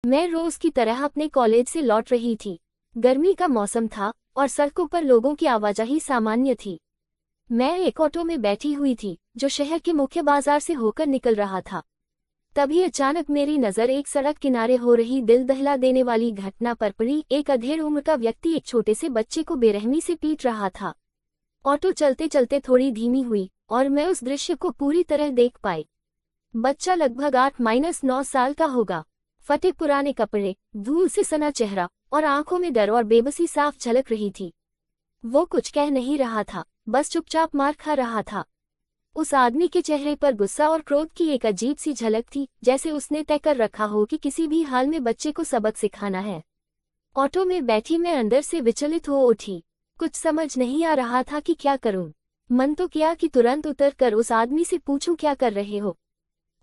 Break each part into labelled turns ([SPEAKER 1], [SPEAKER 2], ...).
[SPEAKER 1] मैं रोज की तरह अपने कॉलेज से लौट रही थी। गर्मी का मौसम था और सड़कों पर लोगों की आवाजाही सामान्य थी। मैं एक ऑटो में बैठी हुई थी जो शहर के मुख्य बाजार से होकर निकल रहा था। तभी अचानक मेरी नज़र एक सड़क किनारे हो रही दिल दहला देने वाली घटना पर पड़ी। एक अधेड़ उम्र का व्यक्ति एक छोटे से बच्चे को बेरहमी से पीट रहा था। ऑटो चलते चलते थोड़ी धीमी हुई और मैं उस दृश्य को पूरी तरह देख पाई। बच्चा लगभग 8-9 साल का होगा। फटे पुराने कपड़े, धूल से सना चेहरा और आंखों में डर और बेबसी साफ झलक रही थी। वो कुछ कह नहीं रहा था, बस चुपचाप मार खा रहा था। उस आदमी के चेहरे पर गुस्सा और क्रोध की एक अजीब सी झलक थी, जैसे उसने तय कर रखा हो कि किसी भी हाल में बच्चे को सबक सिखाना है। ऑटो में बैठी मैं अंदर से विचलित हो उठी। कुछ समझ नहीं आ रहा था कि क्या करूं। मन तो किया कि तुरंत उतर कर उस आदमी से पूछूं, क्या कर रहे हो,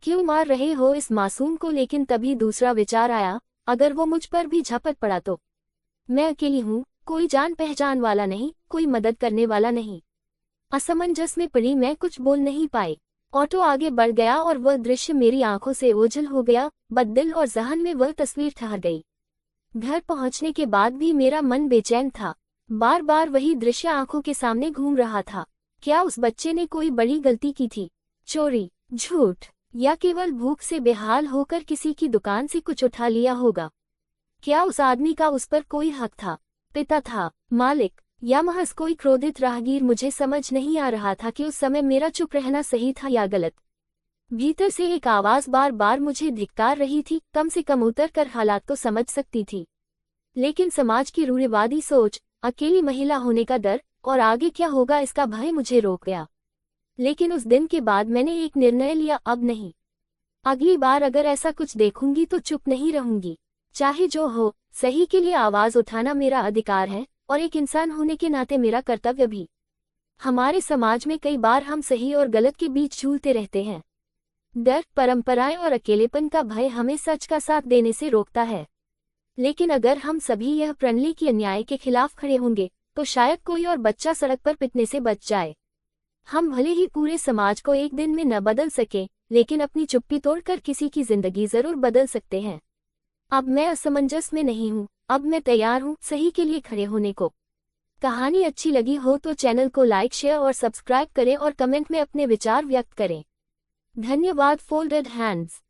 [SPEAKER 1] क्यों मार रहे हो इस मासूम को। लेकिन तभी दूसरा विचार आया, अगर वो मुझ पर भी झपट पड़ा तो। मैं अकेली हूँ, कोई जान पहचान वाला नहीं, कोई मदद करने वाला नहीं। असमंजस में पड़ी मैं कुछ बोल नहीं पाई। ऑटो आगे बढ़ गया और वह दृश्य मेरी आंखों से ओझल हो गया। बस दिल और जहन में वह तस्वीर ठहर गई। घर पहुंचने के बाद भी मेरा मन बेचैन था। बार बार वही दृश्य आंखों के सामने घूम रहा था। क्या उस बच्चे ने कोई बड़ी गलती की थी? चोरी, झूठ, या केवल भूख से बेहाल होकर किसी की दुकान से कुछ उठा लिया होगा? क्या उस आदमी का उस पर कोई हक था? पिता था, मालिक, या महज कोई क्रोधित राहगीर? मुझे समझ नहीं आ रहा था कि उस समय मेरा चुप रहना सही था या गलत। भीतर से एक आवाज बार बार मुझे धिक्कार रही थी, कम से कम उतर कर हालात तो समझ सकती थी। लेकिन समाज की रूढ़िवादी सोच, अकेली महिला होने का डर और आगे क्या होगा इसका भय मुझे रोक गया। लेकिन उस दिन के बाद मैंने एक निर्णय लिया, अब नहीं। अगली बार अगर ऐसा कुछ देखूंगी तो चुप नहीं रहूंगी। चाहे जो हो, सही के लिए आवाज उठाना मेरा अधिकार है और एक इंसान होने के नाते मेरा कर्तव्य भी। हमारे समाज में कई बार हम सही और गलत के बीच झूलते रहते हैं। डर, परंपराएं और अकेलेपन का भय हमें सच का साथ देने से रोकता है। लेकिन अगर हम सभी यह प्रण लें कि अन्याय के खिलाफ खड़े होंगे, तो शायद कोई और बच्चा सड़क पर पिटने से बच जाए। हम भले ही पूरे समाज को एक दिन में न बदल सके, लेकिन अपनी चुप्पी तोड़कर किसी की जिंदगी जरूर बदल सकते हैं। अब मैं असमंजस में नहीं हूँ, अब मैं तैयार हूँ सही के लिए खड़े होने को। कहानी अच्छी लगी हो तो चैनल को लाइक, शेयर और सब्सक्राइब करें और कमेंट में अपने विचार व्यक्त करें। धन्यवाद। Folded hands.